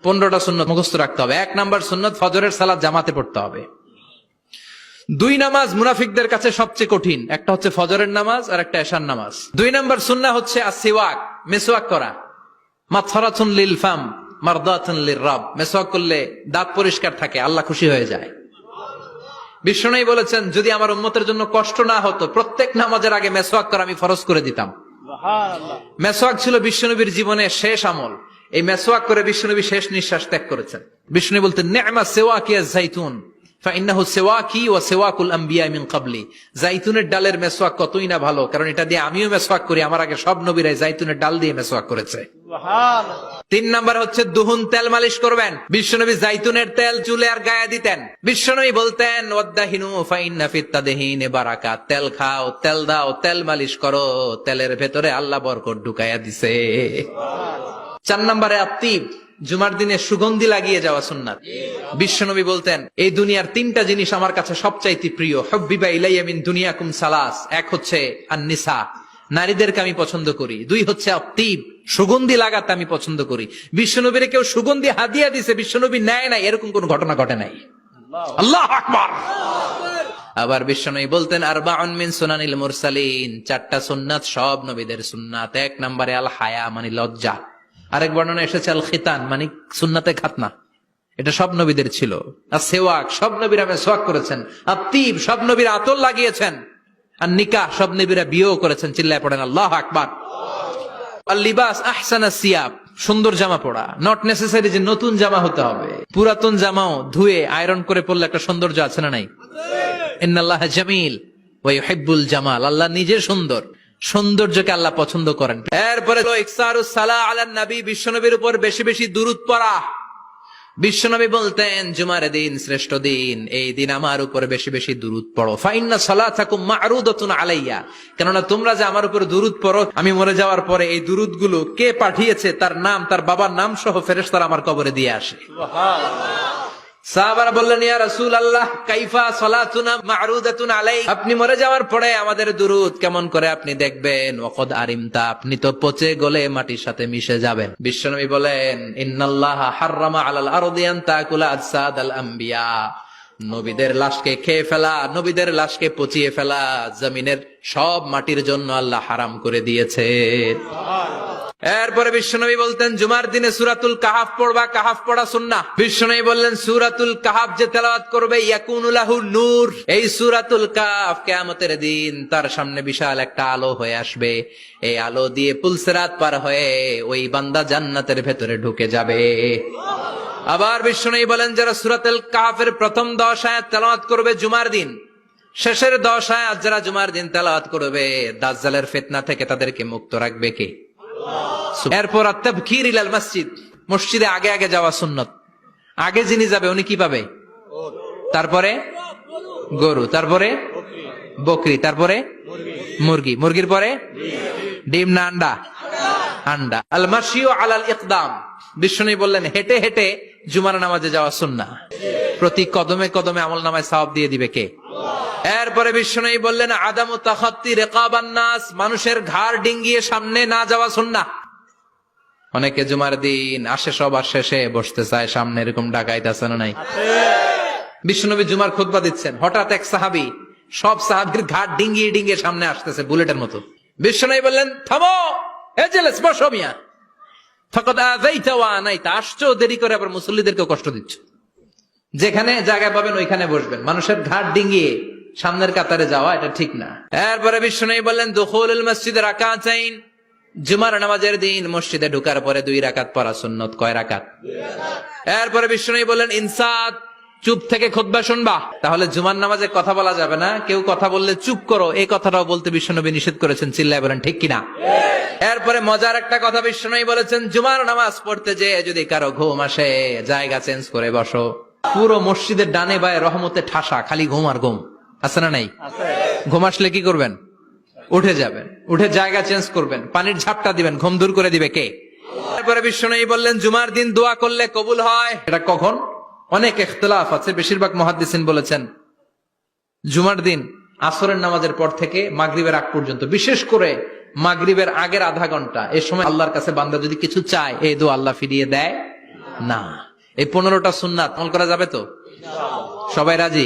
15টা সুন্নত মুখস্থ রাখতে হবে। 1 নাম্বার সুন্নত ফজরের সালাত জামাতে পড়তে হবে। 2 নামাজ মুনাফিকদের কাছে সবচেয়ে কঠিন, একটা হচ্ছে ফজরের নামাজ আর একটা এশার নামাজ। 2 নাম্বার সুন্নাহ হচ্ছে আসওয়াক, মেসওয়াক করা। মাতফারাতুন লিল ফাম মারদাতুন লিররাব, মেসওয়াক করলে দাঁত পরিষ্কার থাকে, আল্লাহ খুশি হয়ে যায়। বিশ্বনবী বলেছেন যদি আমার উম্মতের জন্য কষ্ট না হতো প্রত্যেক নামাজের আগে মেসওয়াক করা আমি ফরজ করে দিতাম। মেসওয়াক ছিল বিশ্বনবীর জীবনের শেষ আমল। এই মেসওয়াক করে বিশ্বনবী শেষ নিঃশ্বাস ত্যাগ করেছেন। বিশ্বনবী বলতেন নি'মা সিওয়াকি আয-যাইতুন ফাইন্নাহু সিওয়াকি ওয়া সিওয়াকুল আমবিয়া মিন ক্বাবলি। জাইতুনের ডালের মেসওয়াক কতই না ভালো, কারণ এটা দিয়ে আমিও মেসওয়াক করি, আমার আগে সব নবীরাই জাইতুনের ডাল দিয়ে মেসওয়াক করেছে। সুবহানাল্লাহ। 3 নাম্বার হচ্ছে দুহুন, তেল মালিশ করবেন। বিশ্বনবী জাইতুনের তেল চুলে আর গায়ে দিতেন। বিশ্বনবী বলতেন ওয়াদাহিনু ফাইন্না ফিত তাদহিনি বারাকাত, তেল খাও, তেল দাও, তেল মালিশ করো, তেলের ভেতরে আল্লাহ বরকত ঢুকাইয়া দিছে। সুবহানাল্লাহ। 4 নম্বরে আত্তিব, জুমার দিনে সুগন্ধি লাগিয়ে যাওয়া সুন্নাত। বিশ্বনবী বলতেন এই দুনিয়ার 3টা জিনিস আমার কাছে সবচাইতে প্রিয়। হুব্বিবা ইলাইয়া মিন দুনিয়াকুম সালাস, 1 হচ্ছে আন-নিসা, নারীদেরকে আমি পছন্দ করি। 2 হচ্ছে আত্তিব, সুগন্ধি লাগাতে আমি পছন্দ করি। বিশ্বনবীরে কেউ সুগন্ধি হাদিয়া দিছে, বিশ্বনবী নেয় নাই, এরকম কোন ঘটনা ঘটে নাই। আল্লাহু আকবার। আবার বিশ্বনবী বলতেন আরবাউন মিন সুনানিল মুরসালিন, 4টা সুন্নাত সব নবীদের সুন্নাত। 1 নম্বরে আল হায়া মানে লজ্জা। আরেক বর্ণনা এসেছে আল খিতান মানে সুন্নাতে খাতনা, এটা সব নবীদের ছিল। আর সেওয়াক, সব নবীরা মেসওয়াক করেছেন। আত্তিব, সব নবীরা আতর লাগিয়েছেন। আর নিকাহ, সব নবীরা বিয়েও করেছেন। চিল্লায় পড়েন আল্লাহু আকবার। আর লিবাস আহসানা সিয়াব, সুন্দর জামা পড়া। নট নেসেসারি যে নতুন জামা হতে হবে, পুরাতন জামাও ধুয়ে আয়রন করে পড়লে একটা সৌন্দর্য আছে না নাই? ইন্নাল্লাহা জামিল ওয়া ইউহিব্বুল জামাল, আল্লাহ নিজে সুন্দর, সৌন্দর্যকে আল্লাহ পছন্দ করেন। এরপরে ইকসারুস সালাহ আলান নবী, বিশ্বনবীর উপর বেশি বেশি দুরূদ পড়া। বিশ্বনবী বলতেন জুমার দিন শ্রেষ্ঠ দিন, এই দিন আমার উপর বেশি বেশি দুরূদ পড়ো। ফাইন্না সালাতাকুম মা'রুদাতুন আলাইয়া, কেননা তোমরা যে আমার উপর দুরূদ পড়ো, আমি মরে যাওয়ার পরে এই দুরূদগুলো কে পাঠিয়েছে তার নাম, তার বাবার নাম সহ ফেরেশতারা আমার কবরে দিয়ে আসে। সুবহানাল্লাহ। সাহাবারা বললেন ইয়া রাসূলুল্লাহ কাইফা সালাতুনা মা'রুদাতুন আলাইক, আপনি মরে যাওয়ার পরে আমাদের দুরূদ কেমন করে আপনি দেখবেন? ওয়াকাদ আরিমতা, আপনি তো পচে গলে মাটির সাথে মিশে যাবেন। বিশ্বনবী বলেন ইন্নাল্লাহা হাররামা আলাল আরদি আন তাকুলা আজসাদাল আম্বিয়া, নবীদের লাশকে খেয়ে ফেলা, নবীদের লাশকে পচিয়ে ফেলা জমিনের সব মাটির জন্য আল্লাহ হারাম করে দিয়েছে। এরপরে বিশ্বনবী বলতেন জুমার দিনে সূরাতুল কাহাফ পড়বা, কাহাফ পড়া সুন্নাহ। বিশ্বনবী বললেন সূরাতুল কাহাফ যে তেলাওয়াত করবে ইয়াকুনু লাহু নূর, এই সূরাতুল কাহাফ কিয়ামতের দিন তার সামনে বিশাল একটা আলো হয়ে আসবে। এই আলো দিয়ে পুলসিরাত পার হয়ে ওই বান্দা জান্নাতের ভেতরে ঢুকে যাবে। আবার বিশ্বনবী বলেন যারা সূরাতুল কাহাফের প্রথম 10 আয়াত তেলাওয়াত করবে জুমার দিন, শেষের 10 আয়াত যারা জুমার দিন তেলাওয়াত করবে, দাজ্জালের ফিতনা থেকে তাদেরকে মুক্ত রাখবে কে? এরপর আত-তাবকির ইলাল মসজিদ, মসজিদে আগে আগে যাওয়া সুন্নত। আগে যিনি যাবে উনি কি পাবে? তারপরে গরু, তারপরে বকরি, তারপরে মুরগি, মুরগির পরে ডিম না আন্ডা? আন্ডা। আল মাশিউ আলাল ইকদাম, বিশ্বনবী বললেন হেঁটে হেঁটে জুমার নামাজে যাওয়া সুন্নাহ। প্রতি কদমে কদমে আমলনামায় সওয়াব দিয়ে দিবে কে? এরপরে বিশ্বনবী বললেন আদামু তাখাত্তি রিকাবান নাস, মানুষের ঘাড় ডিঙ্গিয়ে সামনে না যাওয়া সুন্নাহ। অনেকে জুমার দিন আসে সবার শেষে বসতে চায় সামনে, এরকম ডাকাইত আছে না নাই? বিশ্বনবী জুমার খুতবা দিচ্ছেন, হঠাৎ এক সাহাবী সব সাহাবীর ঘাড় ডিঙ্গিয়ে ডিঙ্গিয়ে সামনে আসতেছে বুলেটের মতো। বিশ্বনবী বললেন থামো, এজেলেস বসো মিয়া, ফাকাদ আযাইতা ওয়া আনাইতা, আসছো দেরি করে আবার মুসল্লিদেরকে কষ্ট দিচ্ছ। যেখানে জায়গা পাবেন ওইখানে বসবেন, মানুষের ঘাট ডিঙ্গিয়ে সামনের কাতারে যাওয়া এটা ঠিক না। এরপরে বিশ্বনবী বললেন দুখুলুল মসজিদে রাকাতাইন, জুমার নামাজের দিন মসজিদে ঢোকার পরে 2 রাকাত পড়া সুন্নত। কয় রাকাত? 2 রাকাত। এরপরে বিশ্বনবী বললেন ইনসাত, চুপ থেকে খুতবা শুনবা। তাহলে জুমার নামাজে কথা বলা যাবে না, কেউ কথা বললে চুপ করো, এই কথাটাও বলতে বিশ্বনবী নিষেধ করেছেন। চিল্লায় বলেন ঠিক কিনা? এরপরে মজার একটা কথা বিশ্বনবী বলেছেন জুমার নামাজ পড়তে যেয়ে যদি কারো ঘুম আসে জায়গা চেঞ্জ করে বসো। পুরো মসজিদের ডানে বায়ে রহমতে ঠাসা, খালি ঘুম আর ঘুম, আছে না নাই? ঘুম আসলে কি করবেন? উঠে যাবেন, উঠে জায়গা চেঞ্জ করবেন, পানির ঝাপটা দিবেন, ঘুম দূর করে দিবে কে? তারপরে বিশ্বনবী বললেন জুমার দিন দোয়া করলে কবুল হয়। এটা কখন? অনেক ইখতিলাফ আছে, বেশিরভাগ মুহাদ্দিসিন বলেছেন জুমার দিন আসরের নামাজের পর থেকে মাগরিবের আগ পর্যন্ত, বিশেষ করে মাগরিবের আগের আধা ঘন্টা, এই সময় আল্লাহর কাছে বান্দা যদি কিছু চায় এই দোয়া আল্লাহ ফিরিয়ে দেয় না। এই 15টা সুন্নাত আমল করা যাবে তো? সবাই রাজি?